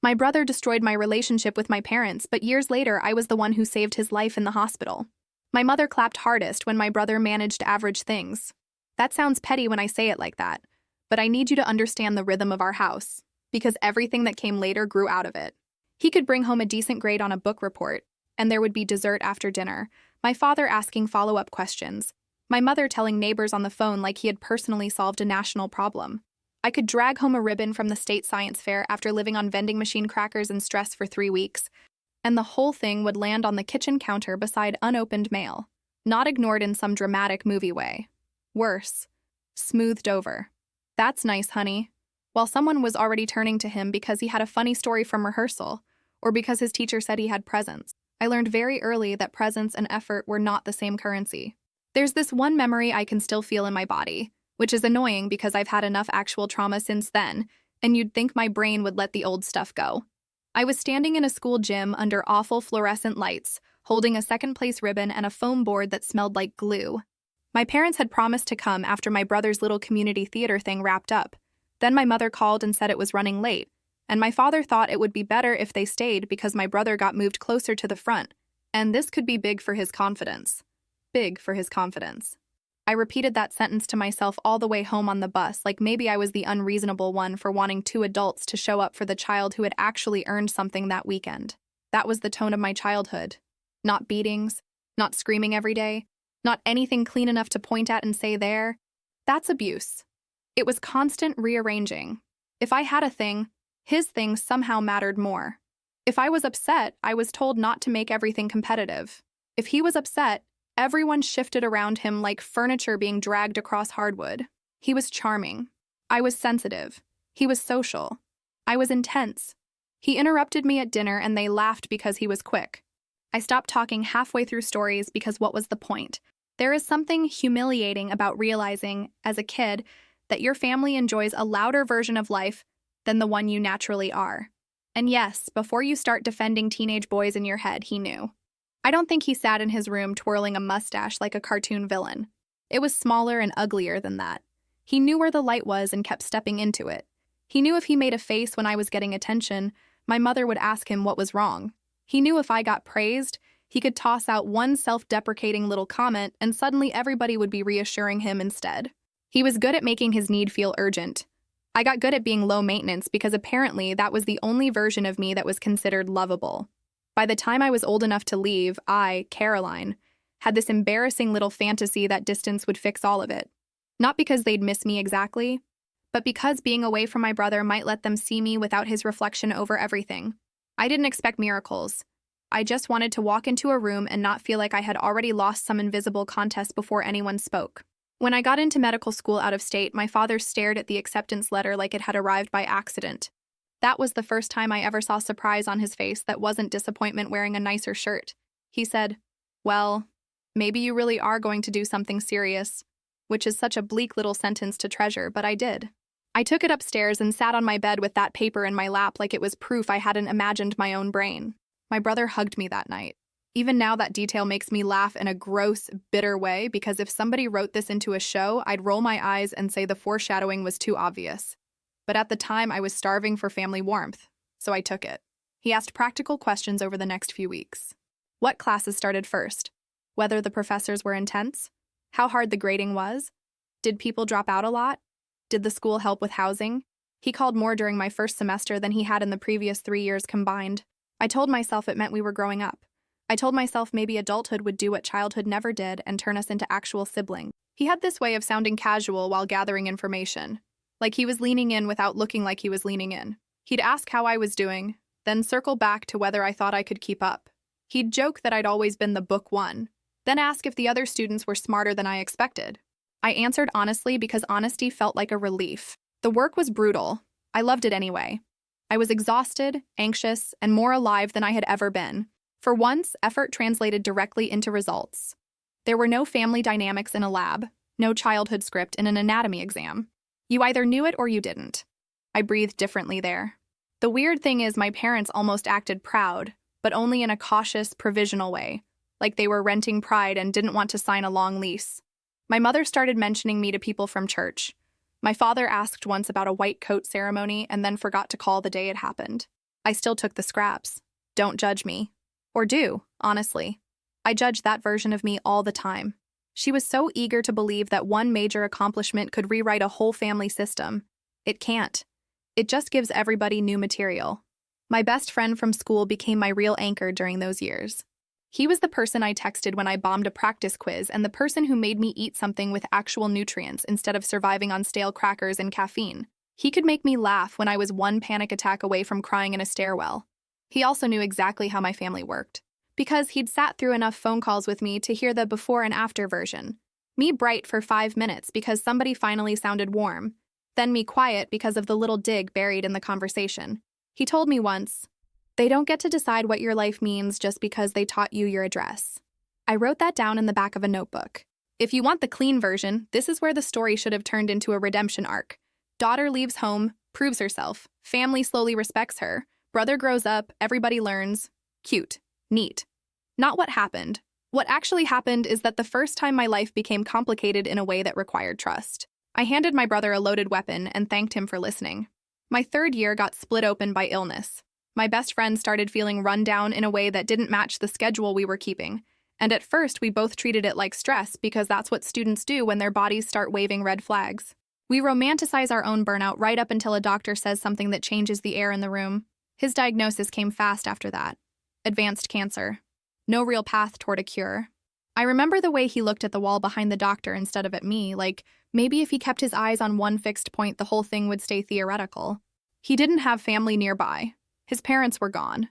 My brother destroyed my relationship with my parents, but years later I was the one who saved his life in the hospital. My mother clapped hardest when my brother managed average things. That sounds petty when I say it like that, but I need you to understand the rhythm of our house, because everything that came later grew out of it. He could bring home a decent grade on a book report, and there would be dessert after dinner, my father asking follow-up questions, my mother telling neighbors on the phone like he had personally solved a national problem. I could drag home a ribbon from the state science fair after living on vending machine crackers and stress for 3 weeks, and the whole thing would land on the kitchen counter beside unopened mail, not ignored in some dramatic movie way. Worse, smoothed over. That's nice, honey. While someone was already turning to him because he had a funny story from rehearsal, or because his teacher said he had presents. I learned very early that presence and effort were not the same currency. There's this one memory I can still feel in my body, which is annoying because I've had enough actual trauma since then, and you'd think my brain would let the old stuff go. I was standing in a school gym under awful fluorescent lights, holding a second-place ribbon and a foam board that smelled like glue. My parents had promised to come after my brother's little community theater thing wrapped up. Then my mother called and said it was running late, and my father thought it would be better if they stayed because my brother got moved closer to the front, and this could be big for his confidence. Big for his confidence. I repeated that sentence to myself all the way home on the bus, like maybe I was the unreasonable one for wanting 2 adults to show up for the child who had actually earned something that weekend. That was the tone of my childhood. Not beatings, not screaming every day, not anything clean enough to point at and say there. That's abuse. It was constant rearranging. If I had a thing, his thing somehow mattered more. If I was upset, I was told not to make everything competitive. If he was upset, everyone shifted around him like furniture being dragged across hardwood. He was charming. I was sensitive. He was social. I was intense. He interrupted me at dinner and they laughed because he was quick. I stopped talking halfway through stories because what was the point? There is something humiliating about realizing, as a kid, that your family enjoys a louder version of life than the one you naturally are. And yes, before you start defending teenage boys in your head, he knew. I don't think he sat in his room twirling a mustache like a cartoon villain. It was smaller and uglier than that. He knew where the light was and kept stepping into it. He knew if he made a face when I was getting attention, my mother would ask him what was wrong. He knew if I got praised, he could toss out one self-deprecating little comment and suddenly everybody would be reassuring him instead. He was good at making his need feel urgent. I got good at being low maintenance because apparently that was the only version of me that was considered lovable. By the time I was old enough to leave, I, Caroline, had this embarrassing little fantasy that distance would fix all of it. Not because they'd miss me exactly, but because being away from my brother might let them see me without his reflection over everything. I didn't expect miracles. I just wanted to walk into a room and not feel like I had already lost some invisible contest before anyone spoke. When I got into medical school out of state, my father stared at the acceptance letter like it had arrived by accident. That was the first time I ever saw surprise on his face that wasn't disappointment wearing a nicer shirt. He said, "Well, maybe you really are going to do something serious," which is such a bleak little sentence to treasure, but I did. I took it upstairs and sat on my bed with that paper in my lap like it was proof I hadn't imagined my own brain. My brother hugged me that night. Even now, that detail makes me laugh in a gross, bitter way because if somebody wrote this into a show, I'd roll my eyes and say the foreshadowing was too obvious. But at the time, I was starving for family warmth, so I took it. He asked practical questions over the next few weeks. What classes started first? Whether the professors were intense? How hard the grading was? Did people drop out a lot? Did the school help with housing? He called more during my first semester than he had in the previous 3 years combined. I told myself it meant we were growing up. I told myself maybe adulthood would do what childhood never did and turn us into actual siblings. He had this way of sounding casual while gathering information, like he was leaning in without looking like he was leaning in. He'd ask how I was doing, then circle back to whether I thought I could keep up. He'd joke that I'd always been the book one, then ask if the other students were smarter than I expected. I answered honestly because honesty felt like a relief. The work was brutal. I loved it anyway. I was exhausted, anxious, and more alive than I had ever been. For once, effort translated directly into results. There were no family dynamics in a lab, no childhood script in an anatomy exam. You either knew it or you didn't. I breathed differently there. The weird thing is my parents almost acted proud, but only in a cautious, provisional way, like they were renting pride and didn't want to sign a long lease. My mother started mentioning me to people from church. My father asked once about a white coat ceremony and then forgot to call the day it happened. I still took the scraps. Don't judge me. Or do, honestly. I judge that version of me all the time. She was so eager to believe that one major accomplishment could rewrite a whole family system. It can't. It just gives everybody new material. My best friend from school became my real anchor during those years. He was the person I texted when I bombed a practice quiz and the person who made me eat something with actual nutrients instead of surviving on stale crackers and caffeine. He could make me laugh when I was one panic attack away from crying in a stairwell. He also knew exactly how my family worked, because he'd sat through enough phone calls with me to hear the before and after version. Me bright for 5 minutes because somebody finally sounded warm, then me quiet because of the little dig buried in the conversation. He told me once, "They don't get to decide what your life means just because they taught you your address." I wrote that down in the back of a notebook. If you want the clean version, this is where the story should have turned into a redemption arc. Daughter leaves home, proves herself, family slowly respects her, brother grows up, everybody learns. Cute. Neat. Not what happened. What actually happened is that the first time my life became complicated in a way that required trust. I handed my brother a loaded weapon and thanked him for listening. My 3rd year got split open by illness. My best friend started feeling run down in a way that didn't match the schedule we were keeping. And at first, we both treated it like stress because that's what students do when their bodies start waving red flags. We romanticize our own burnout right up until a doctor says something that changes the air in the room. His diagnosis came fast after that. Advanced cancer. No real path toward a cure. I remember the way he looked at the wall behind the doctor instead of at me, like maybe if he kept his eyes on one fixed point, the whole thing would stay theoretical. He didn't have family nearby. His parents were gone.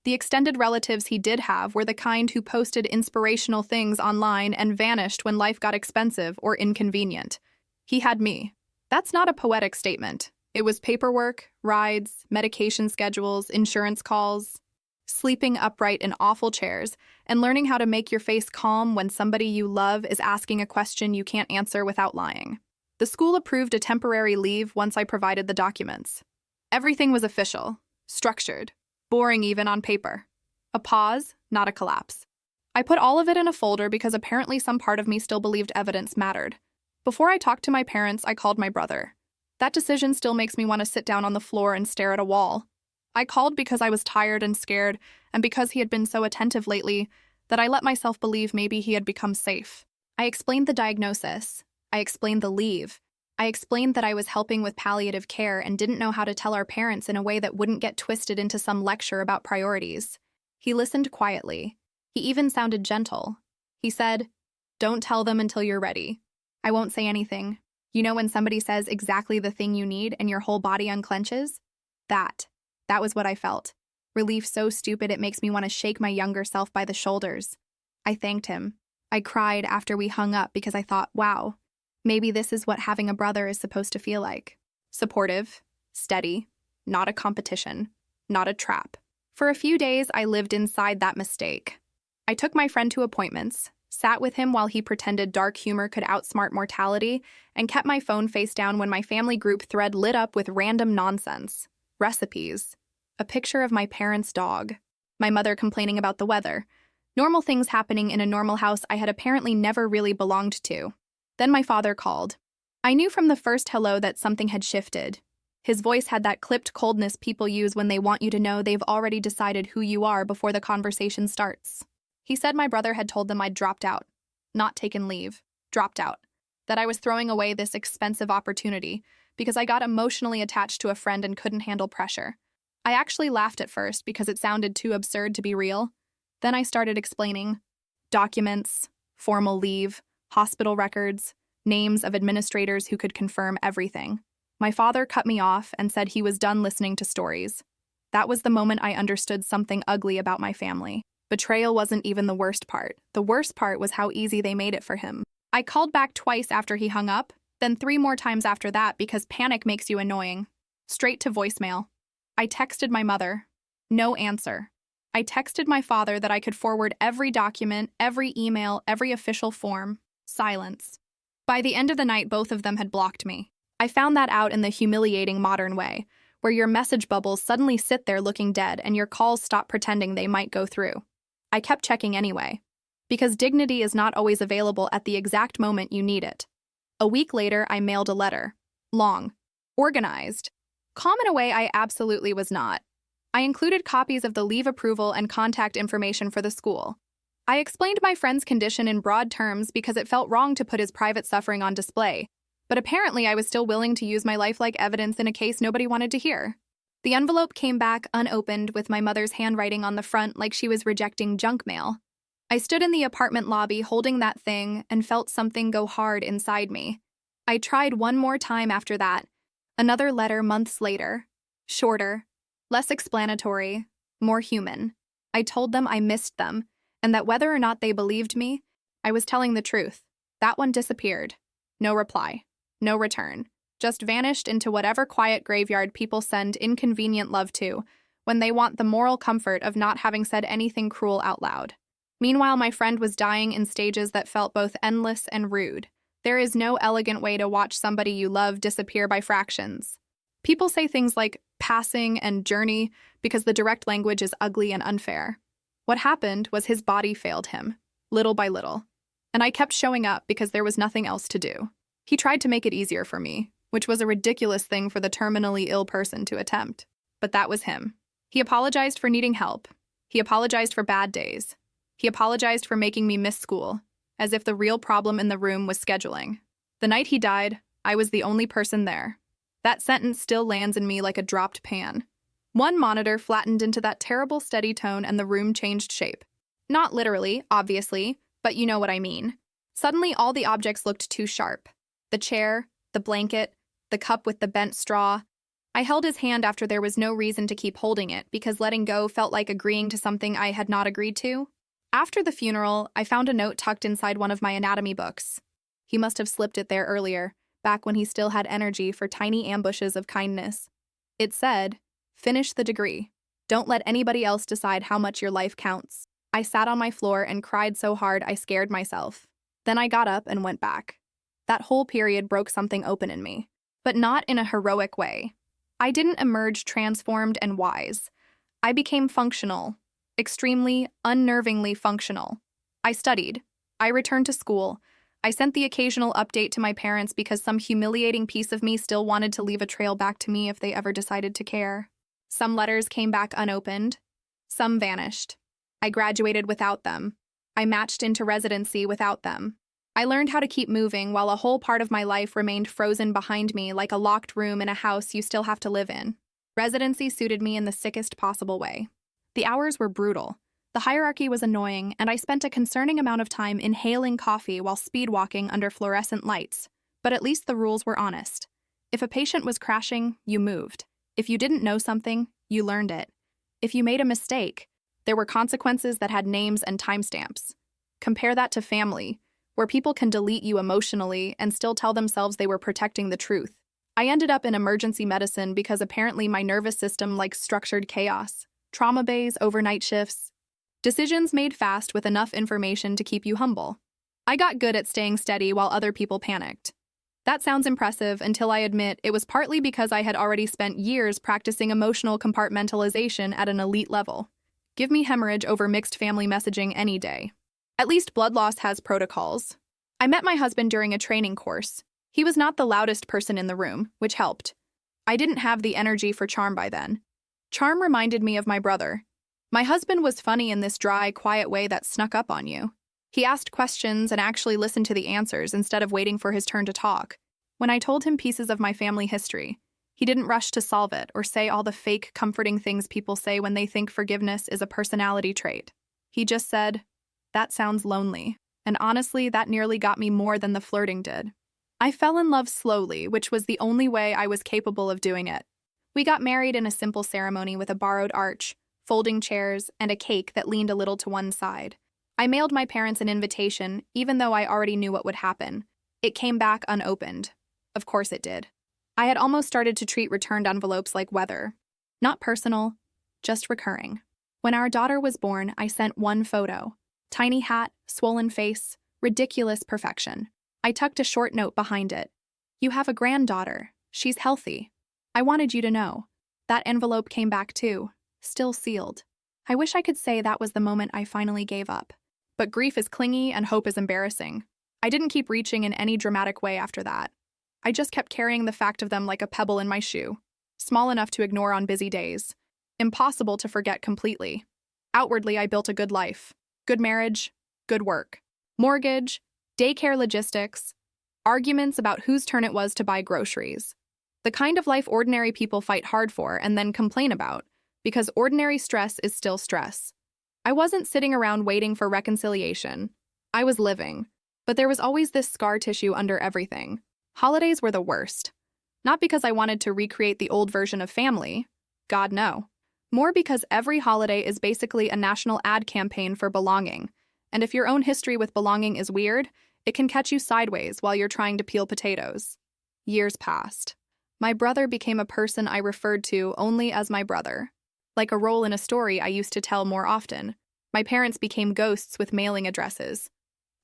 The extended relatives he did have were the kind who posted inspirational things online and vanished when life got expensive or inconvenient. He had me. That's not a poetic statement. It was paperwork, rides, medication schedules, insurance calls, sleeping upright in awful chairs, and learning how to make your face calm when somebody you love is asking a question you can't answer without lying. The school approved a temporary leave once I provided the documents. Everything was official, structured, boring even on paper. A pause, not a collapse. I put all of it in a folder because apparently some part of me still believed evidence mattered. Before I talked to my parents, I called my brother. That decision still makes me want to sit down on the floor and stare at a wall. I called because I was tired and scared, and because he had been so attentive lately that I let myself believe maybe he had become safe. I explained the diagnosis. I explained the leave. I explained that I was helping with palliative care and didn't know how to tell our parents in a way that wouldn't get twisted into some lecture about priorities. He listened quietly. He even sounded gentle. He said, "Don't tell them until you're ready." I won't say anything. You know when somebody says exactly the thing you need and your whole body unclenches? That was what I felt. Relief so stupid it makes me want to shake my younger self by the shoulders. I thanked him. I cried after we hung up because I thought, wow, maybe this is what having a brother is supposed to feel like. Supportive, steady, not a competition, not a trap. For a few days, I lived inside that mistake. I took my friend to appointments, sat with him while he pretended dark humor could outsmart mortality, and kept my phone face down when my family group thread lit up with random nonsense. Recipes. A picture of my parents' dog. My mother complaining about the weather. Normal things happening in a normal house I had apparently never really belonged to. Then my father called. I knew from the first hello that something had shifted. His voice had that clipped coldness people use when they want you to know they've already decided who you are before the conversation starts. He said my brother had told them I'd dropped out. Not taken leave. Dropped out. That I was throwing away this expensive opportunity because I got emotionally attached to a friend and couldn't handle pressure. I actually laughed at first because it sounded too absurd to be real. Then I started explaining. Documents, formal leave, hospital records, names of administrators who could confirm everything. My father cut me off and said he was done listening to stories. That was the moment I understood something ugly about my family. Betrayal wasn't even the worst part. The worst part was how easy they made it for him. I called back twice after he hung up, then 3 more times after that because panic makes you annoying. Straight to voicemail. I texted my mother. No answer. I texted my father that I could forward every document, every email, every official form. Silence. By the end of the night, both of them had blocked me. I found that out in the humiliating modern way, where your message bubbles suddenly sit there looking dead and your calls stop pretending they might go through. I kept checking anyway, because dignity is not always available at the exact moment you need it. A week later, I mailed a letter. Long. Organized. Calm in a way I absolutely was not. I included copies of the leave approval and contact information for the school. I explained my friend's condition in broad terms because it felt wrong to put his private suffering on display, but apparently I was still willing to use my lifelike evidence in a case nobody wanted to hear. The envelope came back unopened with my mother's handwriting on the front like she was rejecting junk mail. I stood in the apartment lobby holding that thing and felt something go hard inside me. I tried one more time after that. Another letter months later. Shorter, less explanatory, more human. I told them I missed them, and that whether or not they believed me, I was telling the truth. That one disappeared. No reply. No return. Just vanished into whatever quiet graveyard people send inconvenient love to when they want the moral comfort of not having said anything cruel out loud. Meanwhile, my friend was dying in stages that felt both endless and rude. There is no elegant way to watch somebody you love disappear by fractions. People say things like passing and journey because the direct language is ugly and unfair. What happened was his body failed him, little by little. And I kept showing up because there was nothing else to do. He tried to make it easier for me, which was a ridiculous thing for the terminally ill person to attempt. But that was him. He apologized for needing help. He apologized for bad days. He apologized for making me miss school, as if the real problem in the room was scheduling. The night he died, I was the only person there. That sentence still lands in me like a dropped pan. One monitor flattened into that terrible steady tone and the room changed shape. Not literally, obviously, but you know what I mean. Suddenly all the objects looked too sharp. The chair, the blanket, the cup with the bent straw. I held his hand after there was no reason to keep holding it because letting go felt like agreeing to something I had not agreed to. After the funeral, I found a note tucked inside one of my anatomy books. He must have slipped it there earlier, back when he still had energy for tiny ambushes of kindness. It said, "Finish the degree. Don't let anybody else decide how much your life counts." I sat on my floor and cried so hard I scared myself. Then I got up and went back. That whole period broke something open in me, but not in a heroic way. I didn't emerge transformed and wise. I became functional, extremely, unnervingly functional. I studied. I returned to school. I sent the occasional update to my parents because some humiliating piece of me still wanted to leave a trail back to me if they ever decided to care. Some letters came back unopened. Some vanished. I graduated without them. I matched into residency without them. I learned how to keep moving while a whole part of my life remained frozen behind me like a locked room in a house you still have to live in. Residency suited me in the sickest possible way. The hours were brutal. The hierarchy was annoying, and I spent a concerning amount of time inhaling coffee while speedwalking under fluorescent lights. But at least the rules were honest. If a patient was crashing, you moved. If you didn't know something, you learned it. If you made a mistake, there were consequences that had names and timestamps. Compare that to family, where people can delete you emotionally and still tell themselves they were protecting the truth. I ended up in emergency medicine because apparently my nervous system likes structured chaos. Trauma bays, overnight shifts. Decisions made fast with enough information to keep you humble. I got good at staying steady while other people panicked. That sounds impressive until I admit it was partly because I had already spent years practicing emotional compartmentalization at an elite level. Give me hemorrhage over mixed family messaging any day. At least blood loss has protocols. I met my husband during a training course. He was not the loudest person in the room, which helped. I didn't have the energy for charm by then. Charm reminded me of my brother. My husband was funny in this dry, quiet way that snuck up on you. He asked questions and actually listened to the answers instead of waiting for his turn to talk. When I told him pieces of my family history, he didn't rush to solve it or say all the fake, comforting things people say when they think forgiveness is a personality trait. He just said, "That sounds lonely." And honestly, that nearly got me more than the flirting did. I fell in love slowly, which was the only way I was capable of doing it. We got married in a simple ceremony with a borrowed arch, folding chairs, and a cake that leaned a little to one side. I mailed my parents an invitation, even though I already knew what would happen. It came back unopened. Of course it did. I had almost started to treat returned envelopes like weather. Not personal, just recurring. When our daughter was born, I sent one photo. Tiny hat, swollen face, ridiculous perfection. I tucked a short note behind it. "You have a granddaughter. She's healthy. I wanted you to know." That envelope came back too, still sealed. I wish I could say that was the moment I finally gave up. But grief is clingy and hope is embarrassing. I didn't keep reaching in any dramatic way after that. I just kept carrying the fact of them like a pebble in my shoe, small enough to ignore on busy days. Impossible to forget completely. Outwardly, I built a good life. Good marriage, good work. Mortgage, daycare logistics, arguments about whose turn it was to buy groceries. The kind of life ordinary people fight hard for and then complain about, because ordinary stress is still stress. I wasn't sitting around waiting for reconciliation. I was living. But there was always this scar tissue under everything. Holidays were the worst. Not because I wanted to recreate the old version of family. God, no. More because every holiday is basically a national ad campaign for belonging. And if your own history with belonging is weird, it can catch you sideways while you're trying to peel potatoes. Years passed. My brother became a person I referred to only as my brother. Like a role in a story I used to tell more often. My parents became ghosts with mailing addresses.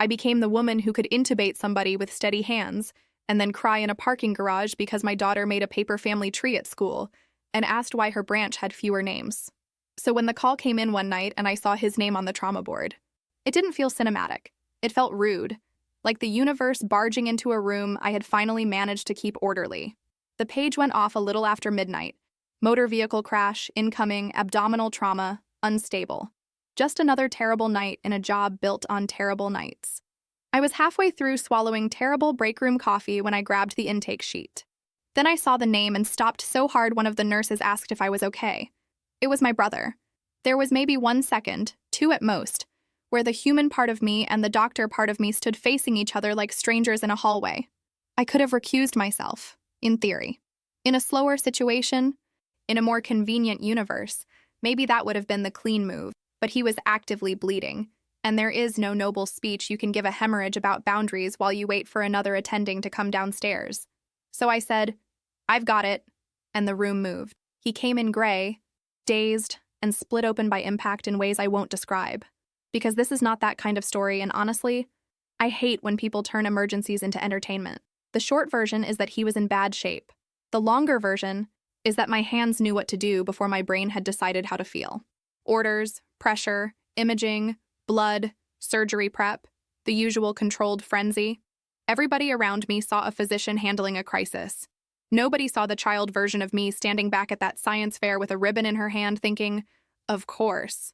I became the woman who could intubate somebody with steady hands and then cry in a parking garage because my daughter made a paper family tree at school and asked why her branch had fewer names. So when the call came in one night and I saw his name on the trauma board, it didn't feel cinematic. It felt rude, like the universe barging into a room I had finally managed to keep orderly. The page went off a little after midnight. Motor vehicle crash, incoming, abdominal trauma, unstable. Just another terrible night in a job built on terrible nights. I was halfway through swallowing terrible break room coffee when I grabbed the intake sheet. Then I saw the name and stopped so hard one of the nurses asked if I was okay. It was my brother. There was maybe 1 second, 2 at most, where the human part of me and the doctor part of me stood facing each other like strangers in a hallway. I could have recused myself, in theory. In a slower situation, in a more convenient universe, maybe that would have been the clean move, but he was actively bleeding, and there is no noble speech you can give a hemorrhage about boundaries while you wait for another attending to come downstairs. So I said, "I've got it," and the room moved. He came in gray, dazed, and split open by impact in ways I won't describe. Because this is not that kind of story, and honestly, I hate when people turn emergencies into entertainment. The short version is that he was in bad shape. The longer version is that my hands knew what to do before my brain had decided how to feel. Orders, pressure, imaging, blood, surgery prep, the usual controlled frenzy. Everybody around me saw a physician handling a crisis. Nobody saw the child version of me standing back at that science fair with a ribbon in her hand thinking, Of course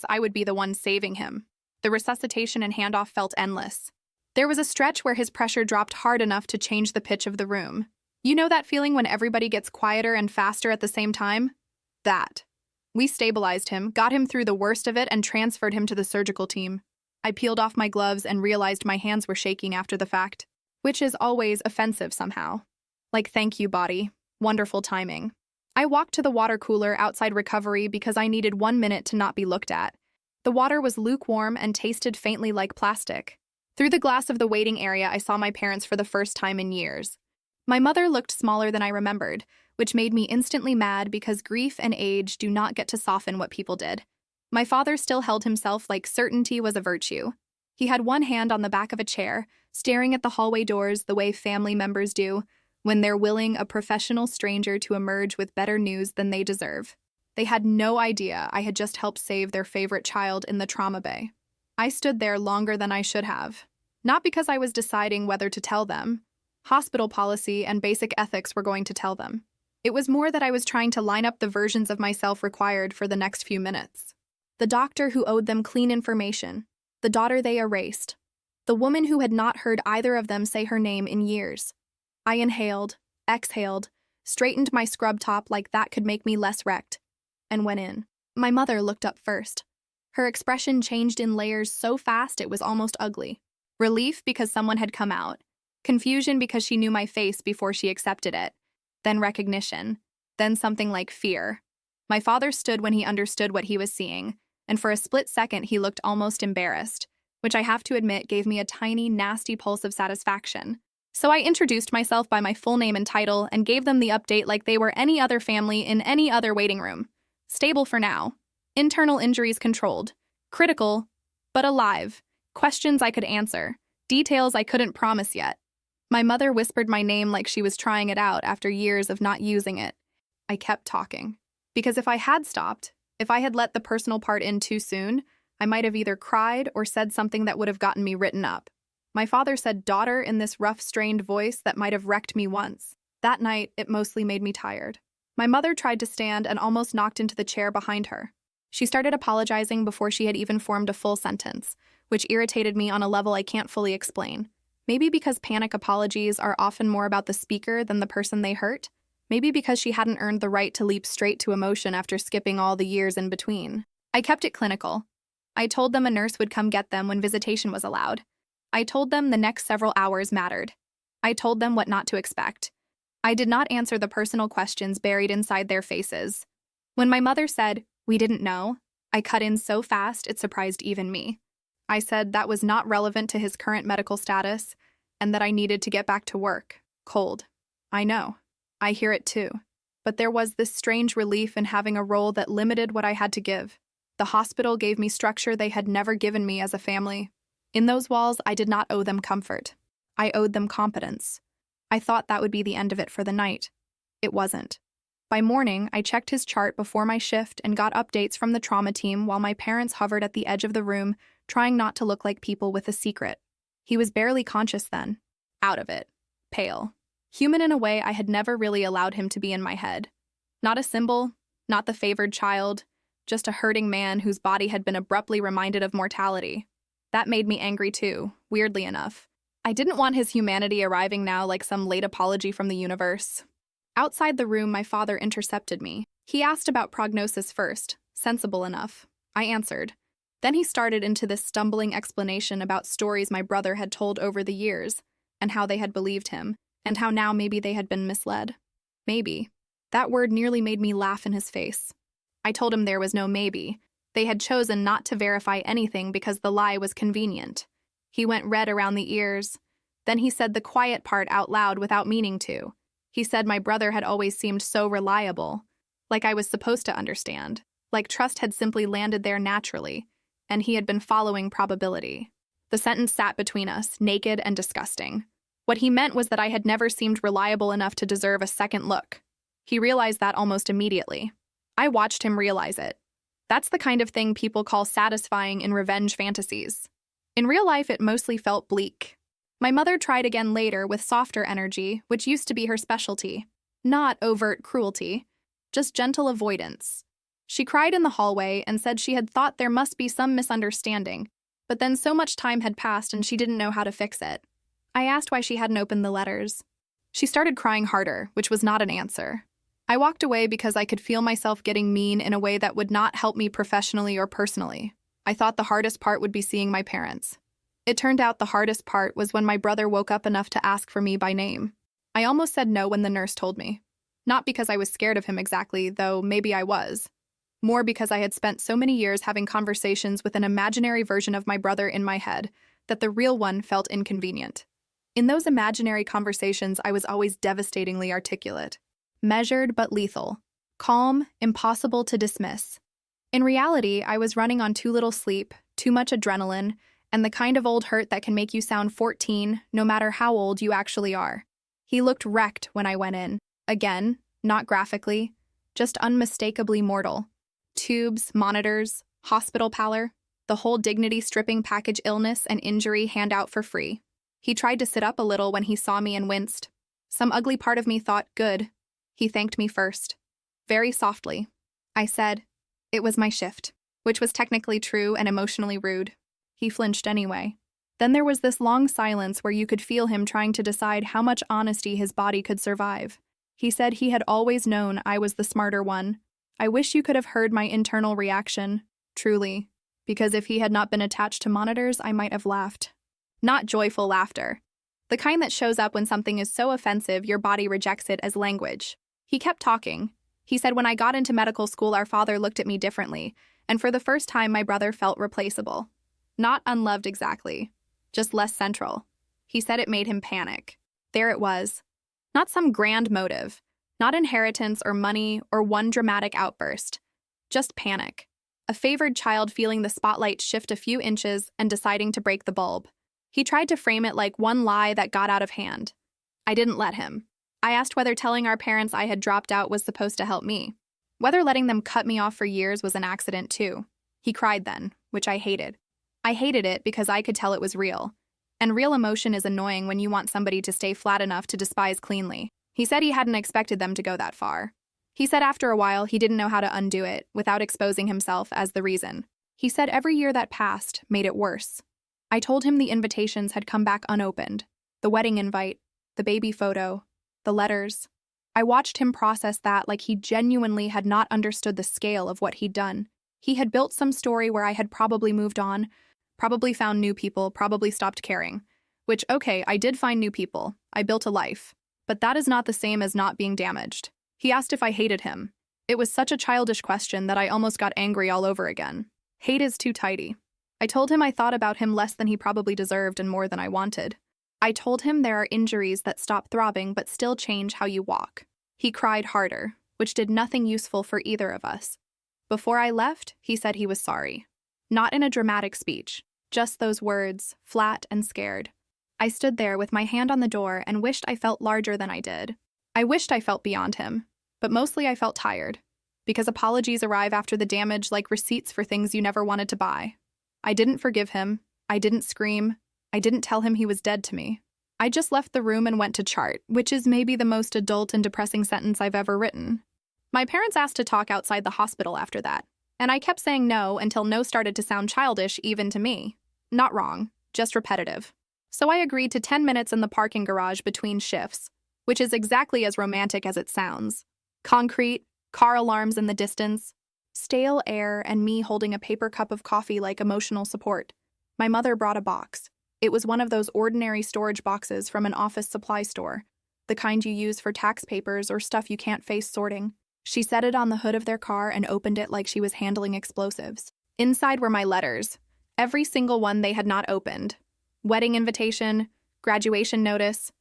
I would be the one saving him. The resuscitation and handoff felt endless. There was a stretch where his pressure dropped hard enough to change the pitch of the room. You know that feeling when everybody gets quieter and faster at the same time? That. We stabilized him, got him through the worst of it, and transferred him to the surgical team. I peeled off my gloves and realized my hands were shaking after the fact, which is always offensive somehow. Like, thank you, body. Wonderful timing. I walked to the water cooler outside recovery because I needed 1 minute to not be looked at. The water was lukewarm and tasted faintly like plastic. Through the glass of the waiting area, I saw my parents for the first time in years. My mother looked smaller than I remembered, which made me instantly mad because grief and age do not get to soften what people did. My father still held himself like certainty was a virtue. He had one hand on the back of a chair, staring at the hallway doors the way family members do when they're willing a professional stranger to emerge with better news than they deserve. They had no idea I had just helped save their favorite child in the trauma bay. I stood there longer than I should have. Not because I was deciding whether to tell them. Hospital policy and basic ethics were going to tell them. It was more that I was trying to line up the versions of myself required for the next few minutes. The doctor who owed them clean information. The daughter they erased. The woman who had not heard either of them say her name in years. I inhaled, exhaled, straightened my scrub top like that could make me less wrecked, and went in. My mother looked up first. Her expression changed in layers so fast it was almost ugly. Relief because someone had come out. Confusion because she knew my face before she accepted it. Then recognition. Then something like fear. My father stood when he understood what he was seeing, and for a split second he looked almost embarrassed, which I have to admit gave me a tiny, nasty pulse of satisfaction. So I introduced myself by my full name and title and gave them the update like they were any other family in any other waiting room. Stable for now. Internal injuries controlled. Critical, but alive. Questions I could answer. Details I couldn't promise yet. My mother whispered my name like she was trying it out after years of not using it. I kept talking. Because if I had stopped, if I had let the personal part in too soon, I might have either cried or said something that would have gotten me written up. My father said daughter in this rough, strained voice that might have wrecked me once. That night, it mostly made me tired. My mother tried to stand and almost knocked into the chair behind her. She started apologizing before she had even formed a full sentence, which irritated me on a level I can't fully explain. Maybe because panic apologies are often more about the speaker than the person they hurt. Maybe because she hadn't earned the right to leap straight to emotion after skipping all the years in between. I kept it clinical. I told them a nurse would come get them when visitation was allowed. I told them the next several hours mattered. I told them what not to expect. I did not answer the personal questions buried inside their faces. When my mother said, "We didn't know," I cut in so fast it surprised even me. I said that was not relevant to his current medical status and that I needed to get back to work. Cold. I know. I hear it too. But there was this strange relief in having a role that limited what I had to give. The hospital gave me structure they had never given me as a family. In those walls, I did not owe them comfort. I owed them competence. I thought that would be the end of it for the night. It wasn't. By morning, I checked his chart before my shift and got updates from the trauma team while my parents hovered at the edge of the room, trying not to look like people with a secret. He was barely conscious then. Out of it. Pale. Human in a way I had never really allowed him to be in my head. Not a symbol, not the favored child, just a hurting man whose body had been abruptly reminded of mortality. That made me angry too, weirdly enough. I didn't want his humanity arriving now like some late apology from the universe. Outside the room, my father intercepted me. He asked about prognosis first, sensible enough. I answered. Then he started into this stumbling explanation about stories my brother had told over the years, and how they had believed him, and how now maybe they had been misled. Maybe. That word nearly made me laugh in his face. I told him there was no maybe. They had chosen not to verify anything because the lie was convenient. He went red around the ears. Then he said the quiet part out loud without meaning to. He said my brother had always seemed so reliable, like I was supposed to understand, like trust had simply landed there naturally, and he had been following probability. The sentence sat between us, naked and disgusting. What he meant was that I had never seemed reliable enough to deserve a second look. He realized that almost immediately. I watched him realize it. That's the kind of thing people call satisfying in revenge fantasies. In real life, it mostly felt bleak. My mother tried again later with softer energy, which used to be her specialty. Not overt cruelty, just gentle avoidance. She cried in the hallway and said she had thought there must be some misunderstanding, but then so much time had passed and she didn't know how to fix it. I asked why she hadn't opened the letters. She started crying harder, which was not an answer. I walked away because I could feel myself getting mean in a way that would not help me professionally or personally. I thought the hardest part would be seeing my parents. It turned out the hardest part was when my brother woke up enough to ask for me by name. I almost said no when the nurse told me. Not because I was scared of him exactly, though maybe I was. More because I had spent so many years having conversations with an imaginary version of my brother in my head that the real one felt inconvenient. In those imaginary conversations, I was always devastatingly articulate. Measured but lethal. Calm, impossible to dismiss. In reality, I was running on too little sleep, too much adrenaline, and the kind of old hurt that can make you sound 14, no matter how old you actually are. He looked wrecked when I went in. Again, not graphically, just unmistakably mortal. Tubes, monitors, hospital pallor, the whole dignity-stripping package illness and injury handout for free. He tried to sit up a little when he saw me and winced. Some ugly part of me thought, good. He thanked me first. Very softly. I said, it was my shift, which was technically true and emotionally rude. He flinched anyway. Then there was this long silence where you could feel him trying to decide how much honesty his body could survive. He said he had always known I was the smarter one. I wish you could have heard my internal reaction, truly, because if he had not been attached to monitors, I might have laughed. Not joyful laughter. The kind that shows up when something is so offensive your body rejects it as language. He kept talking. He said when I got into medical school, our father looked at me differently, and for the first time my brother felt replaceable. Not unloved exactly, just less central. He said it made him panic. There it was. Not some grand motive, not inheritance or money or one dramatic outburst. Just panic. A favored child feeling the spotlight shift a few inches and deciding to break the bulb. He tried to frame it like one lie that got out of hand. I didn't let him. I asked whether telling our parents I had dropped out was supposed to help me. Whether letting them cut me off for years was an accident too. He cried then, which I hated. I hated it because I could tell it was real. And real emotion is annoying when you want somebody to stay flat enough to despise cleanly. He said he hadn't expected them to go that far. He said after a while he didn't know how to undo it without exposing himself as the reason. He said every year that passed made it worse. I told him the invitations had come back unopened. The wedding invite, the baby photo, the letters. I watched him process that like he genuinely had not understood the scale of what he'd done. He had built some story where I had probably moved on, probably found new people, probably stopped caring. Which, okay, I did find new people. I built a life. But that is not the same as not being damaged. He asked if I hated him. It was such a childish question that I almost got angry all over again. Hate is too tidy. I told him I thought about him less than he probably deserved and more than I wanted. I told him there are injuries that stop throbbing but still change how you walk. He cried harder, which did nothing useful for either of us. Before I left, he said he was sorry. Not in a dramatic speech, just those words, flat and scared. I stood there with my hand on the door and wished I felt larger than I did. I wished I felt beyond him, but mostly I felt tired. Because apologies arrive after the damage like receipts for things you never wanted to buy. I didn't forgive him. I didn't scream. I didn't tell him he was dead to me. I just left the room and went to chart, which is maybe the most adult and depressing sentence I've ever written. My parents asked to talk outside the hospital after that, and I kept saying no until no started to sound childish even to me. Not wrong, just repetitive. So I agreed to 10 minutes in the parking garage between shifts, which is exactly as romantic as it sounds. Concrete, car alarms in the distance, stale air, and me holding a paper cup of coffee like emotional support. My mother brought a box. It was one of those ordinary storage boxes from an office supply store, the kind you use for tax papers or stuff you can't face sorting. She set it on the hood of their car and opened it like she was handling explosives. Inside were my letters, every single one they had not opened. Wedding invitation, graduation notice,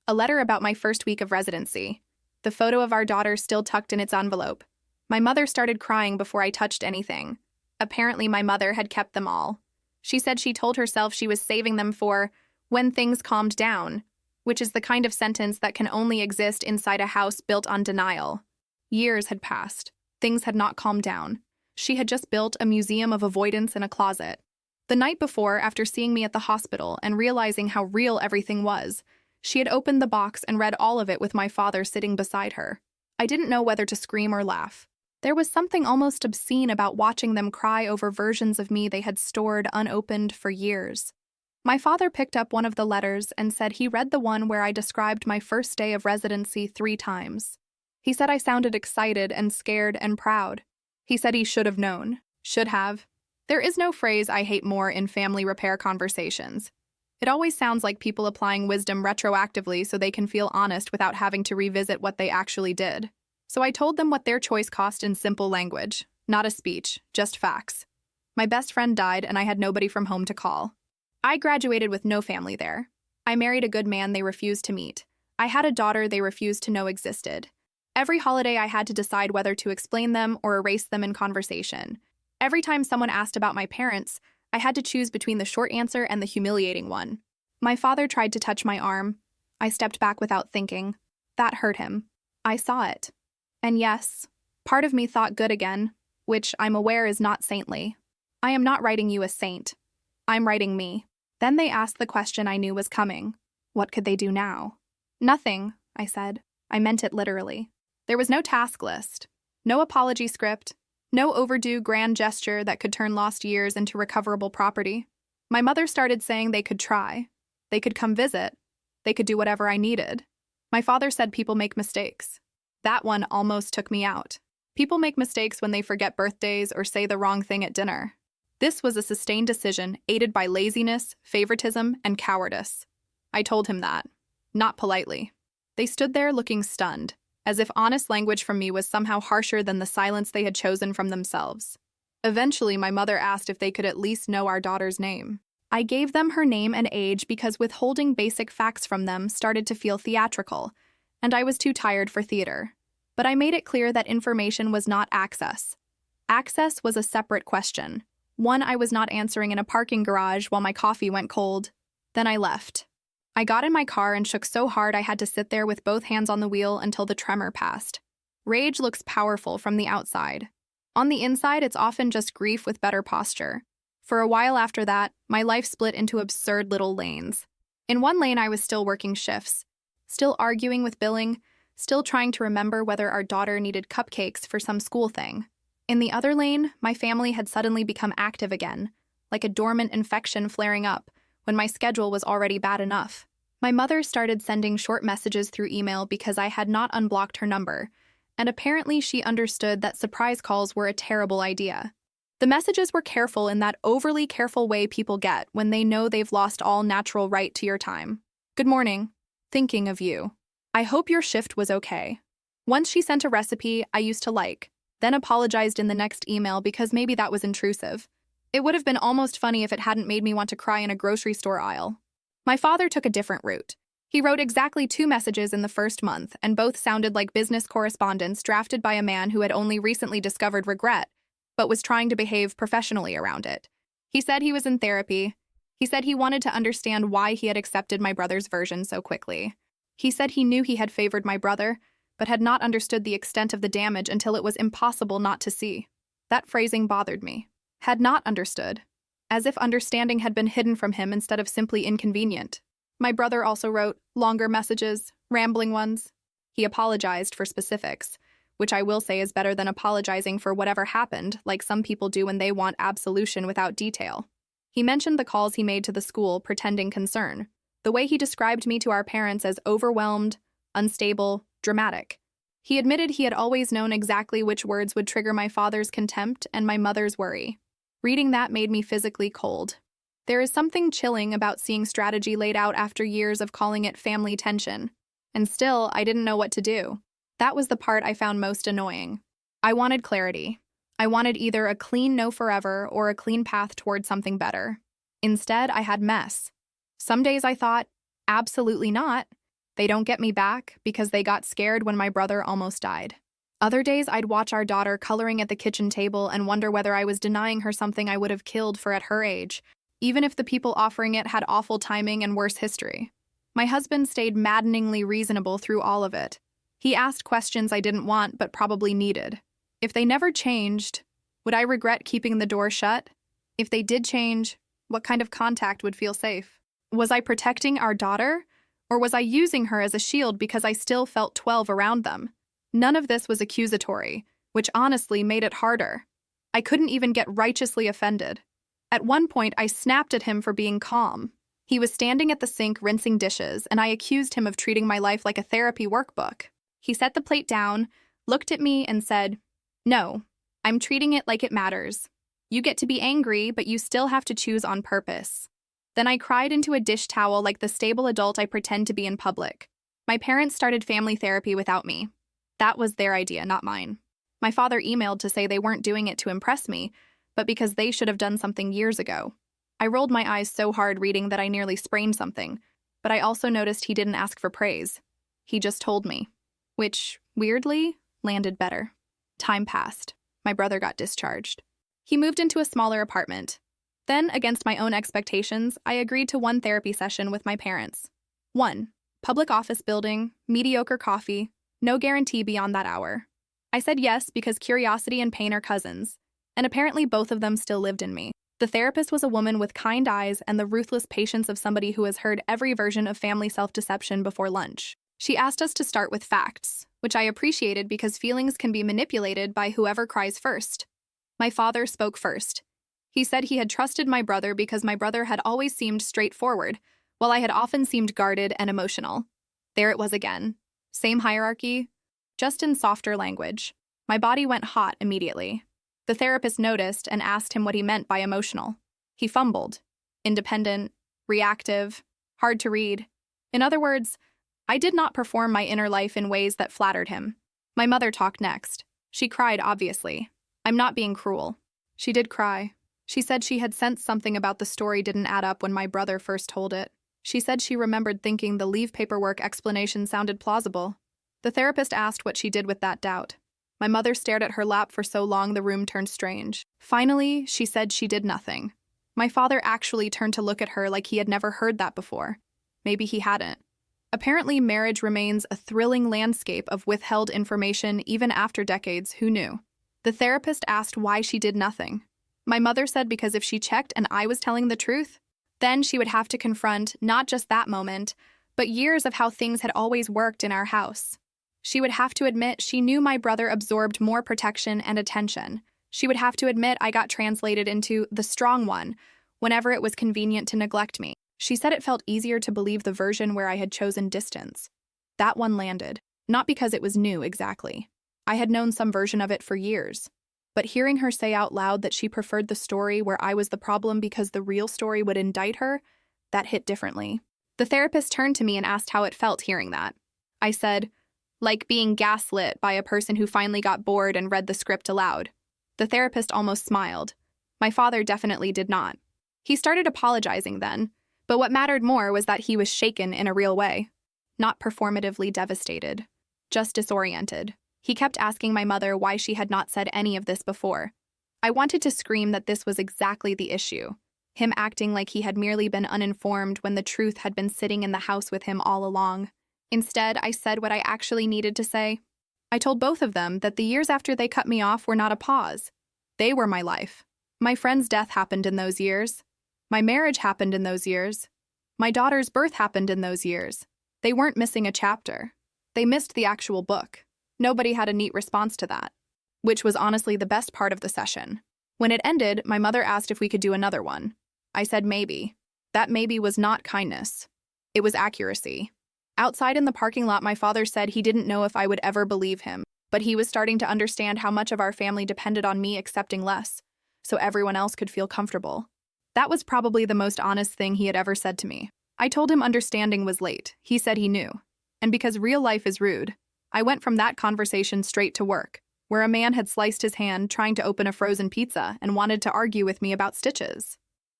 a letter about my first week of residency, the photo of our daughter still tucked in its envelope. My mother started crying before I touched anything. Apparently my mother had kept them all. She said she told herself she was saving them for when things calmed down, which is the kind of sentence that can only exist inside a house built on denial. Years had passed. Things had not calmed down. She had just built a museum of avoidance in a closet. The night before, after seeing me at the hospital and realizing how real everything was, she had opened the box and read all of it with my father sitting beside her. I didn't know whether to scream or laugh. There was something almost obscene about watching them cry over versions of me they had stored unopened for years. My father picked up one of the letters and said he read the one where I described my first day of residency 3 times. He said I sounded excited and scared and proud. He said he should have known. Should have. There is no phrase I hate more in family repair conversations. It always sounds like people applying wisdom retroactively so they can feel honest without having to revisit what they actually did. So I told them what their choice cost in simple language, not a speech, just facts. My best friend died and I had nobody from home to call. I graduated with no family there. I married a good man they refused to meet. I had a daughter they refused to know existed. Every holiday I had to decide whether to explain them or erase them in conversation. Every time someone asked about my parents, I had to choose between the short answer and the humiliating one. My father tried to touch my arm. I stepped back without thinking. That hurt him. I saw it. And yes, part of me thought good again, which I'm aware is not saintly. I am not writing you a saint. I'm writing me. Then they asked the question I knew was coming. What could they do now? Nothing, I said. I meant it literally. There was no task list, no apology script, no overdue grand gesture that could turn lost years into recoverable property. My mother started saying they could try. They could come visit. They could do whatever I needed. My father said people make mistakes. That one almost took me out. People make mistakes when they forget birthdays or say the wrong thing at dinner. This was a sustained decision aided by laziness, favoritism, and cowardice. I told him that. Not politely. They stood there looking stunned, as if honest language from me was somehow harsher than the silence they had chosen from themselves. Eventually, my mother asked if they could at least know our daughter's name. I gave them her name and age because withholding basic facts from them started to feel theatrical, and I was too tired for theater. But I made it clear that information was not access. Access was a separate question, one I was not answering in a parking garage while my coffee went cold. Then I left. I got in my car and shook so hard I had to sit there with both hands on the wheel until the tremor passed. Rage looks powerful from the outside. On the inside, it's often just grief with better posture. For a while after that, my life split into absurd little lanes. In one lane, I was still working shifts, still arguing with billing, still trying to remember whether our daughter needed cupcakes for some school thing. In the other lane, my family had suddenly become active again, like a dormant infection flaring up when my schedule was already bad enough. My mother started sending short messages through email because I had not unblocked her number, and apparently she understood that surprise calls were a terrible idea. The messages were careful in that overly careful way people get when they know they've lost all natural right to your time. Good morning. Thinking of you. I hope your shift was okay. Once she sent a recipe I used to like, then apologized in the next email because maybe that was intrusive. It would have been almost funny if it hadn't made me want to cry in a grocery store aisle. My father took a different route. He wrote exactly 2 messages in the first month, and both sounded like business correspondence drafted by a man who had only recently discovered regret, but was trying to behave professionally around it. He said he was in therapy. He said he wanted to understand why he had accepted my brother's version so quickly. He said he knew he had favored my brother, but had not understood the extent of the damage until it was impossible not to see. That phrasing bothered me. Had not understood. As if understanding had been hidden from him instead of simply inconvenient. My brother also wrote longer messages, rambling ones. He apologized for specifics, which I will say is better than apologizing for whatever happened, like some people do when they want absolution without detail. He mentioned the calls he made to the school, pretending concern. The way he described me to our parents as overwhelmed, unstable, dramatic. He admitted he had always known exactly which words would trigger my father's contempt and my mother's worry. Reading that made me physically cold. There is something chilling about seeing strategy laid out after years of calling it family tension. And still, I didn't know what to do. That was the part I found most annoying. I wanted clarity. I wanted either a clean no forever or a clean path toward something better. Instead, I had mess. Some days I thought, absolutely not. They don't get me back because they got scared when my brother almost died. Other days I'd watch our daughter coloring at the kitchen table and wonder whether I was denying her something I would have killed for at her age, even if the people offering it had awful timing and worse history. My husband stayed maddeningly reasonable through all of it. He asked questions I didn't want but probably needed. If they never changed, would I regret keeping the door shut? If they did change, what kind of contact would feel safe? Was I protecting our daughter? Or was I using her as a shield because I still felt 12 around them? None of this was accusatory, which honestly made it harder. I couldn't even get righteously offended. At one point, I snapped at him for being calm. He was standing at the sink rinsing dishes, and I accused him of treating my life like a therapy workbook. He set the plate down, looked at me, and said, "No, I'm treating it like it matters. You get to be angry, but you still have to choose on purpose." Then I cried into a dish towel like the stable adult I pretend to be in public. My parents started family therapy without me. That was their idea, not mine. My father emailed to say they weren't doing it to impress me, but because they should have done something years ago. I rolled my eyes so hard reading that I nearly sprained something, but I also noticed he didn't ask for praise. He just told me, which, weirdly, landed better. Time passed. My brother got discharged. He moved into a smaller apartment. Then, against my own expectations, I agreed to 1 therapy session with my parents. 1. Public office building, mediocre coffee, no guarantee beyond that hour. I said yes because curiosity and pain are cousins, and apparently both of them still lived in me. The therapist was a woman with kind eyes and the ruthless patience of somebody who has heard every version of family self-deception before lunch. She asked us to start with facts, which I appreciated because feelings can be manipulated by whoever cries first. My father spoke first. He said he had trusted my brother because my brother had always seemed straightforward, while I had often seemed guarded and emotional. There it was again. Same hierarchy, just in softer language. My body went hot immediately. The therapist noticed and asked him what he meant by emotional. He fumbled. Independent, reactive, hard to read. In other words, I did not perform my inner life in ways that flattered him. My mother talked next. She cried, obviously. I'm not being cruel. She did cry. She said she had sensed something about the story didn't add up when my brother first told it. She said she remembered thinking the leave paperwork explanation sounded plausible. The therapist asked what she did with that doubt. My mother stared at her lap for so long the room turned strange. Finally, she said she did nothing. My father actually turned to look at her like he had never heard that before. Maybe he hadn't. Apparently, marriage remains a thrilling landscape of withheld information even after decades. Who knew? The therapist asked why she did nothing. My mother said because if she checked and I was telling the truth, then she would have to confront not just that moment, but years of how things had always worked in our house. She would have to admit she knew my brother absorbed more protection and attention. She would have to admit I got translated into the strong one whenever it was convenient to neglect me. She said it felt easier to believe the version where I had chosen distance. That one landed. Not because it was new, exactly. I had known some version of it for years. But hearing her say out loud that she preferred the story where I was the problem because the real story would indict her, that hit differently. The therapist turned to me and asked how it felt hearing that. I said, like being gaslit by a person who finally got bored and read the script aloud. The therapist almost smiled. My father definitely did not. He started apologizing then, but what mattered more was that he was shaken in a real way. Not performatively devastated, just disoriented. He kept asking my mother why she had not said any of this before. I wanted to scream that this was exactly the issue. Him acting like he had merely been uninformed when the truth had been sitting in the house with him all along. Instead, I said what I actually needed to say. I told both of them that the years after they cut me off were not a pause. They were my life. My friend's death happened in those years. My marriage happened in those years. My daughter's birth happened in those years. They weren't missing a chapter. They missed the actual book. Nobody had a neat response to that, which was honestly the best part of the session. When it ended, my mother asked if we could do another one. I said maybe. That maybe was not kindness. It was accuracy. Outside in the parking lot, my father said he didn't know if I would ever believe him, but he was starting to understand how much of our family depended on me accepting less, so everyone else could feel comfortable. That was probably the most honest thing he had ever said to me. I told him understanding was late. He said he knew. And because real life is rude, I went from that conversation straight to work, where a man had sliced his hand trying to open a frozen pizza and wanted to argue with me about stitches.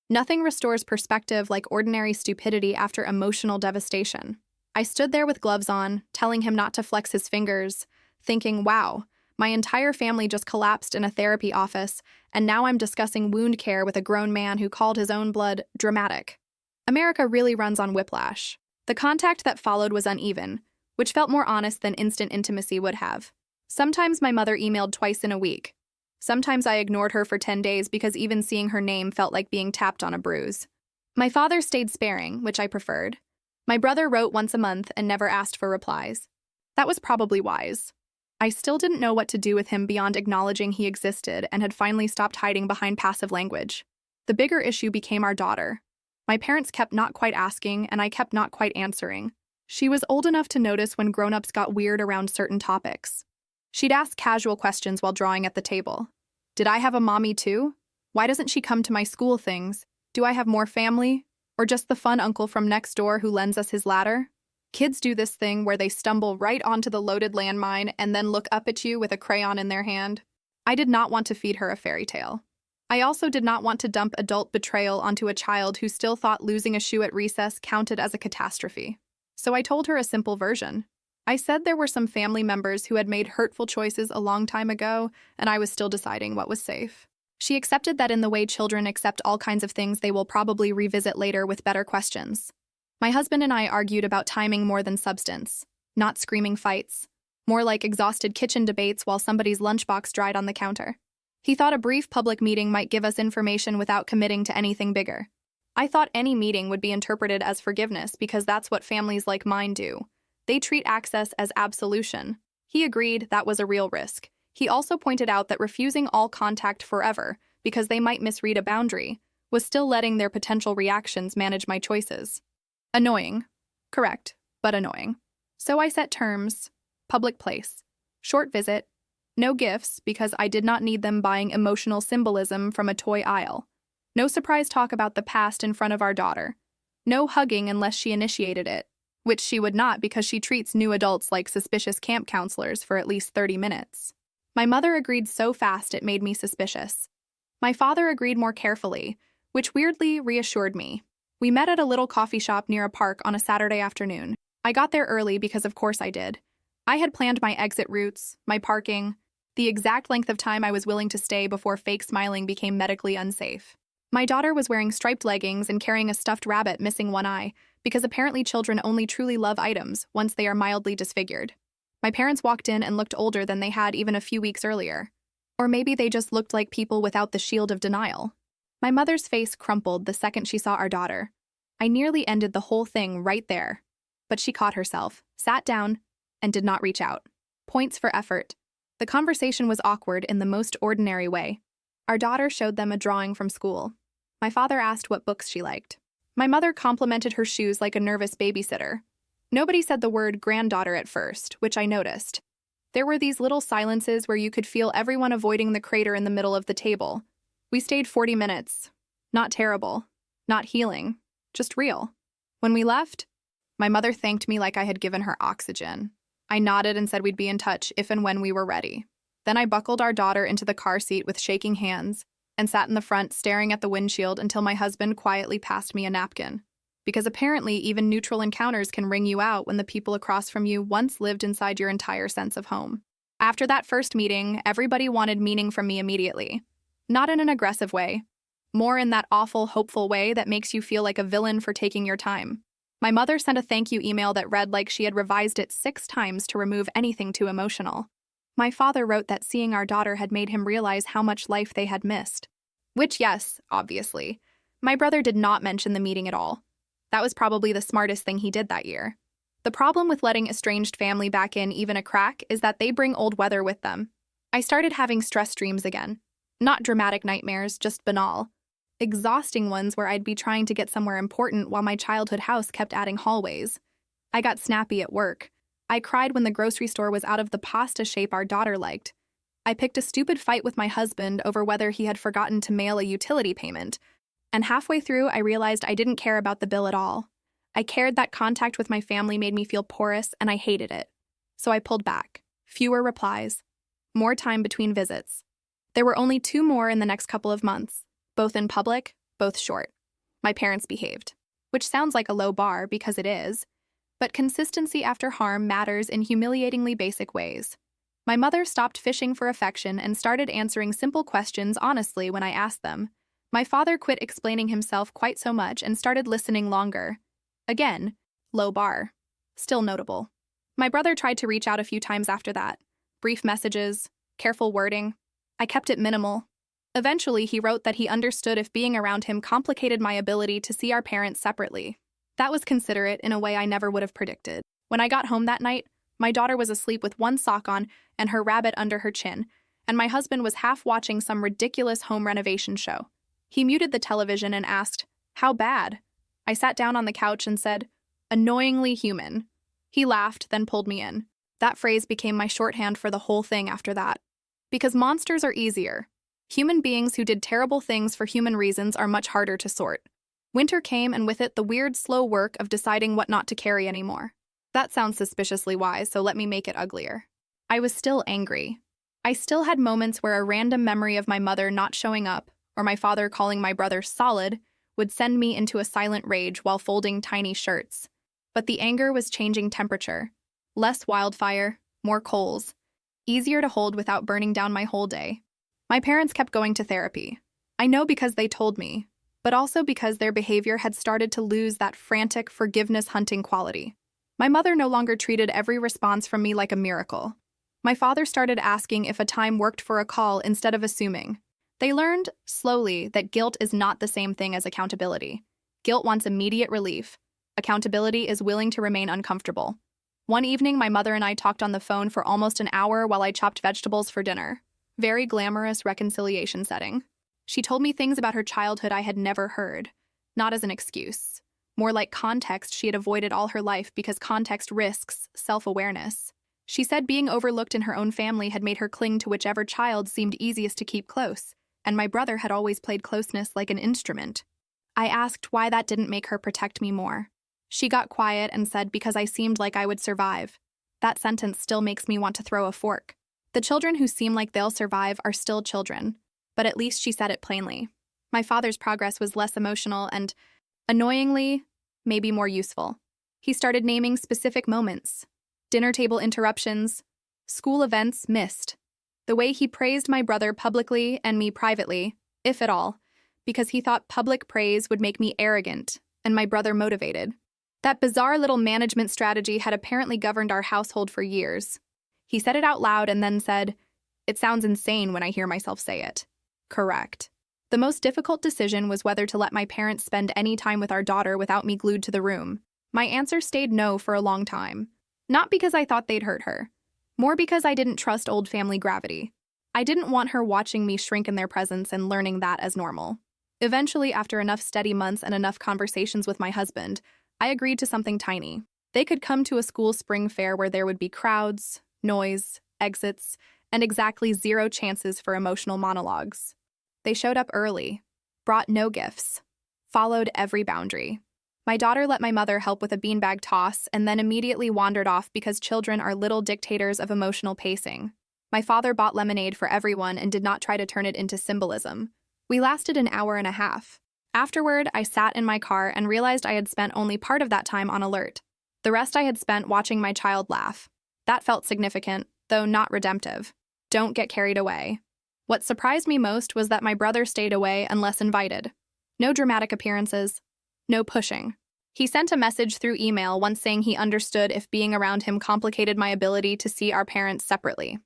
Nothing restores perspective like ordinary stupidity after emotional devastation. I stood there with gloves on, telling him not to flex his fingers, thinking, wow, my entire family just collapsed in a therapy office, and now I'm discussing wound care with a grown man who called his own blood dramatic. America really runs on whiplash. The contact that followed was uneven, which felt more honest than instant intimacy would have. Sometimes my mother emailed twice in a week. Sometimes I ignored her for 10 days because even seeing her name felt like being tapped on a bruise. My father stayed sparing, which I preferred. My brother wrote once a month and never asked for replies. That was probably wise. I still didn't know what to do with him beyond acknowledging he existed and had finally stopped hiding behind passive language. The bigger issue became our daughter. My parents kept not quite asking, and I kept not quite answering. She was old enough to notice when grown-ups got weird around certain topics. She'd ask casual questions while drawing at the table. Did I have a mommy too? Why doesn't she come to my school things? Do I have more family? Or just the fun uncle from next door who lends us his ladder? Kids do this thing where they stumble right onto the loaded landmine and then look up at you with a crayon in their hand. I did not want to feed her a fairy tale. I also did not want to dump adult betrayal onto a child who still thought losing a shoe at recess counted as a catastrophe. So I told her a simple version. I said there were some family members who had made hurtful choices a long time ago, and I was still deciding what was safe. She accepted that in the way children accept all kinds of things they will probably revisit later with better questions. My husband and I argued about timing more than substance, not screaming fights, more like exhausted kitchen debates while somebody's lunchbox dried on the counter. He thought a brief public meeting might give us information without committing to anything bigger. I thought any meeting would be interpreted as forgiveness because that's what families like mine do. They treat access as absolution. He agreed that was a real risk. He also pointed out that refusing all contact forever, because they might misread a boundary, was still letting their potential reactions manage my choices. Annoying. Correct, but annoying. So I set terms. Public place. Short visit. No gifts, because I did not need them buying emotional symbolism from a toy aisle. No surprise talk about the past in front of our daughter. No hugging unless she initiated it, which she would not because she treats new adults like suspicious camp counselors for at least 30 minutes. My mother agreed so fast it made me suspicious. My father agreed more carefully, which weirdly reassured me. We met at a little coffee shop near a park on a Saturday afternoon. I got there early because of course I did. I had planned my exit routes, my parking, the exact length of time I was willing to stay before fake smiling became medically unsafe. My daughter was wearing striped leggings and carrying a stuffed rabbit missing one eye, because apparently children only truly love items once they are mildly disfigured. My parents walked in and looked older than they had even a few weeks earlier. Or maybe they just looked like people without the shield of denial. My mother's face crumpled the second she saw our daughter. I nearly ended the whole thing right there. But she caught herself, sat down, and did not reach out. Points for effort. The conversation was awkward in the most ordinary way. Our daughter showed them a drawing from school. My father asked what books she liked. My mother complimented her shoes like a nervous babysitter. Nobody said the word granddaughter at first, which I noticed. There were these little silences where you could feel everyone avoiding the crater in the middle of the table. We stayed 40 minutes. Not terrible. Not healing. Just real. When we left, my mother thanked me like I had given her oxygen. I nodded and said we'd be in touch if and when we were ready. Then I buckled our daughter into the car seat with shaking hands and sat in the front staring at the windshield until my husband quietly passed me a napkin. Because apparently even neutral encounters can wring you out when the people across from you once lived inside your entire sense of home. After that first meeting, everybody wanted meaning from me immediately. Not in an aggressive way. More in that awful, hopeful way that makes you feel like a villain for taking your time. My mother sent a thank you email that read like she had revised it 6 times to remove anything too emotional. My father wrote that seeing our daughter had made him realize how much life they had missed. Which, yes, obviously. My brother did not mention the meeting at all. That was probably the smartest thing he did that year. The problem with letting estranged family back in even a crack is that they bring old weather with them. I started having stress dreams again. Not dramatic nightmares, just banal. Exhausting ones where I'd be trying to get somewhere important while my childhood house kept adding hallways. I got snappy at work. I cried when the grocery store was out of the pasta shape our daughter liked. I picked a stupid fight with my husband over whether he had forgotten to mail a utility payment. And halfway through, I realized I didn't care about the bill at all. I cared that contact with my family made me feel porous, and I hated it. So I pulled back. Fewer replies. More time between visits. There were only 2 more in the next couple of months. Both in public, both short. My parents behaved. Which sounds like a low bar, because it is. But consistency after harm matters in humiliatingly basic ways. My mother stopped fishing for affection and started answering simple questions honestly when I asked them. My father quit explaining himself quite so much and started listening longer. Again, low bar. Still notable. My brother tried to reach out a few times after that. Brief messages, careful wording. I kept it minimal. Eventually, he wrote that he understood if being around him complicated my ability to see our parents separately. That was considerate in a way I never would have predicted. When I got home that night, my daughter was asleep with one sock on and her rabbit under her chin, and my husband was half watching some ridiculous home renovation show. He muted the television and asked, "How bad?" I sat down on the couch and said, "Annoyingly human." He laughed, then pulled me in. That phrase became my shorthand for the whole thing after that. Because monsters are easier. Human beings who did terrible things for human reasons are much harder to sort. Winter came, and with it the weird, slow work of deciding what not to carry anymore. That sounds suspiciously wise, so let me make it uglier. I was still angry. I still had moments where a random memory of my mother not showing up, or my father calling my brother solid, would send me into a silent rage while folding tiny shirts. But the anger was changing temperature. Less wildfire, more coals. Easier to hold without burning down my whole day. My parents kept going to therapy. I know because they told me, but also because their behavior had started to lose that frantic forgiveness-hunting quality. My mother no longer treated every response from me like a miracle. My father started asking if a time worked for a call instead of assuming. They learned, slowly, that guilt is not the same thing as accountability. Guilt wants immediate relief. Accountability is willing to remain uncomfortable. One evening, my mother and I talked on the phone for almost an hour while I chopped vegetables for dinner. Very glamorous reconciliation setting. She told me things about her childhood I had never heard. Not as an excuse. More like context she had avoided all her life because context risks self-awareness. She said being overlooked in her own family had made her cling to whichever child seemed easiest to keep close, and my brother had always played closeness like an instrument. I asked why that didn't make her protect me more. She got quiet and said because I seemed like I would survive. That sentence still makes me want to throw a fork. The children who seem like they'll survive are still children, but at least she said it plainly. My father's progress was less emotional and, annoyingly, maybe more useful. He started naming specific moments. Dinner table interruptions, school events missed. The way he praised my brother publicly and me privately, if at all, because he thought public praise would make me arrogant and my brother motivated. That bizarre little management strategy had apparently governed our household for years. He said it out loud and then said, "It sounds insane when I hear myself say it." Correct. The most difficult decision was whether to let my parents spend any time with our daughter without me glued to the room. My answer stayed no for a long time. Not because I thought they'd hurt her. More because I didn't trust old family gravity. I didn't want her watching me shrink in their presence and learning that as normal. Eventually, after enough steady months and enough conversations with my husband, I agreed to something tiny. They could come to a school spring fair where there would be crowds, noise, exits, and exactly 0 chances for emotional monologues. They showed up early, brought no gifts, followed every boundary. My daughter let my mother help with a beanbag toss and then immediately wandered off because children are little dictators of emotional pacing. My father bought lemonade for everyone and did not try to turn it into symbolism. We lasted an hour and a half. Afterward, I sat in my car and realized I had spent only part of that time on alert. The rest I had spent watching my child laugh. That felt significant, though not redemptive. Don't get carried away. What surprised me most was that my brother stayed away unless invited. No dramatic appearances. No pushing. He sent a message through email once saying he understood if being around him complicated my ability to see our parents separately.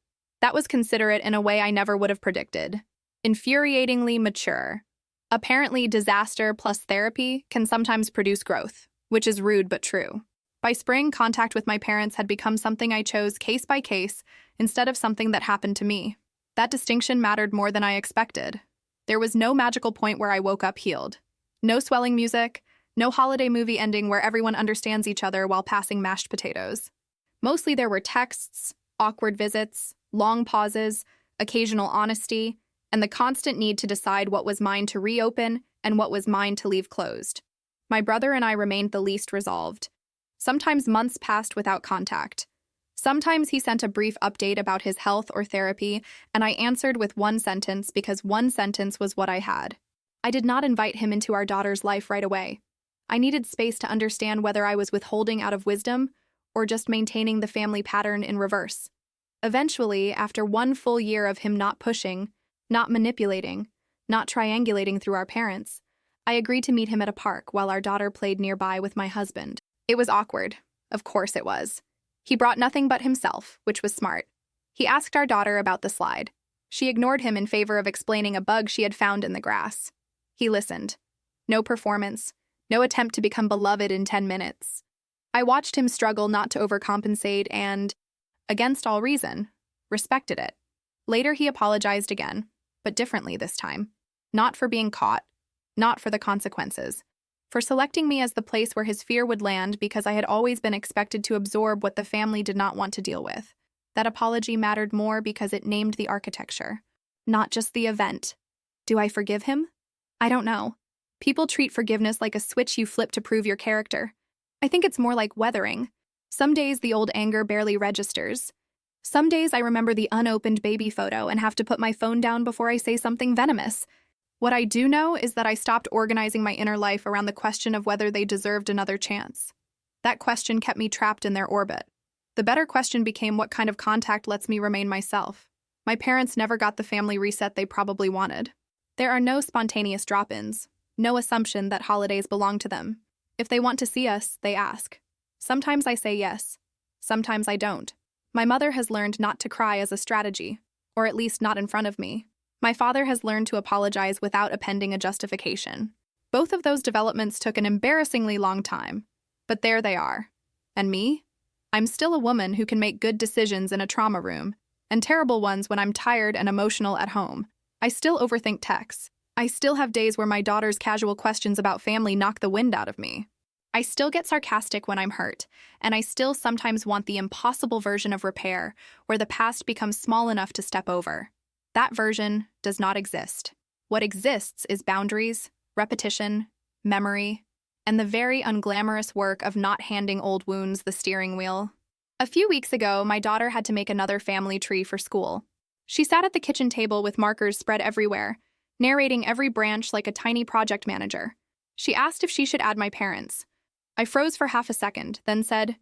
That was considerate in a way I never would have predicted. Infuriatingly mature. Apparently, disaster plus therapy can sometimes produce growth, which is rude but true. By spring, contact with my parents had become something I chose case by case instead of something that happened to me. That distinction mattered more than I expected. There was no magical point where I woke up healed. No swelling music, no holiday movie ending where everyone understands each other while passing mashed potatoes. Mostly there were texts, awkward visits, long pauses, occasional honesty, and the constant need to decide what was mine to reopen and what was mine to leave closed. My brother and I remained the least resolved. Sometimes months passed without contact. Sometimes he sent a brief update about his health or therapy, and I answered with one sentence because one sentence was what I had. I did not invite him into our daughter's life right away. I needed space to understand whether I was withholding out of wisdom or just maintaining the family pattern in reverse. Eventually, after 1 full year of him not pushing, not manipulating, not triangulating through our parents, I agreed to meet him at a park while our daughter played nearby with my husband. It was awkward. Of course it was. He brought nothing but himself, which was smart. He asked our daughter about the slide. She ignored him in favor of explaining a bug she had found in the grass. He listened. No performance. No attempt to become beloved in 10 minutes. I watched him struggle not to overcompensate and, against all reason, respected it. Later he apologized again, but differently this time. Not for being caught, not for the consequences. For selecting me as the place where his fear would land because I had always been expected to absorb what the family did not want to deal with. That apology mattered more because it named the architecture, not just the event. Do I forgive him? I don't know. People treat forgiveness like a switch you flip to prove your character. I think it's more like weathering. Some days the old anger barely registers. Some days I remember the unopened baby photo and have to put my phone down before I say something venomous. What I do know is that I stopped organizing my inner life around the question of whether they deserved another chance. That question kept me trapped in their orbit. The better question became what kind of contact lets me remain myself. My parents never got the family reset they probably wanted. There are no spontaneous drop-ins, no assumption that holidays belong to them. If they want to see us, they ask. Sometimes I say yes. Sometimes I don't. My mother has learned not to cry as a strategy, or at least not in front of me. My father has learned to apologize without appending a justification. Both of those developments took an embarrassingly long time. But there they are. And me? I'm still a woman who can make good decisions in a trauma room, and terrible ones when I'm tired and emotional at home. I still overthink texts. I still have days where my daughter's casual questions about family knock the wind out of me. I still get sarcastic when I'm hurt, and I still sometimes want the impossible version of repair, where the past becomes small enough to step over. That version does not exist. What exists is boundaries, repetition, memory, and the very unglamorous work of not handing old wounds the steering wheel. A few weeks ago, my daughter had to make another family tree for school. She sat at the kitchen table with markers spread everywhere, narrating every branch like a tiny project manager. She asked if she should add my parents. I froze for half a second, then said,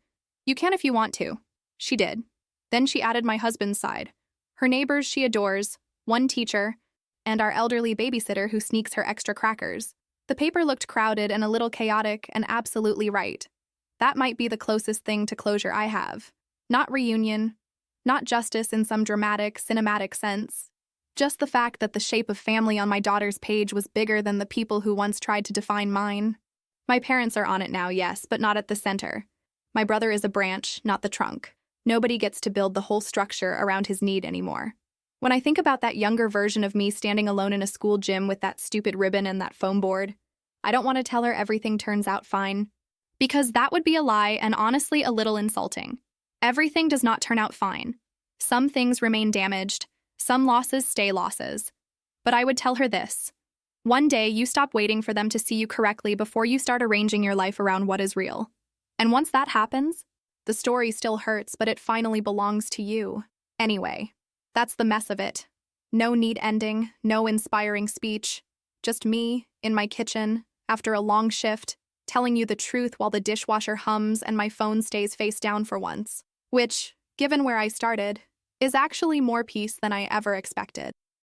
"You can if you want to." She did. Then she added my husband's side. Her neighbors she adores, one teacher, and our elderly babysitter who sneaks her extra crackers. The paper looked crowded and a little chaotic and absolutely right. That might be the closest thing to closure I have. Not reunion, not justice in some dramatic, cinematic sense. Just the fact that the shape of family on my daughter's page was bigger than the people who once tried to define mine. My parents are on it now, yes, but not at the center. My brother is a branch, not the trunk. Nobody gets to build the whole structure around his need anymore. When I think about that younger version of me standing alone in a school gym with that stupid ribbon and that foam board, I don't want to tell her everything turns out fine. Because that would be a lie and honestly a little insulting. Everything does not turn out fine. Some things remain damaged, some losses stay losses. But I would tell her this. One day you stop waiting for them to see you correctly before you start arranging your life around what is real. And once that happens, the story still hurts, but it finally belongs to you. Anyway, that's the mess of it. No neat ending, no inspiring speech. Just me, in my kitchen, after a long shift, telling you the truth while the dishwasher hums and my phone stays face down for once. Which, given where I started, is actually more peace than I ever expected.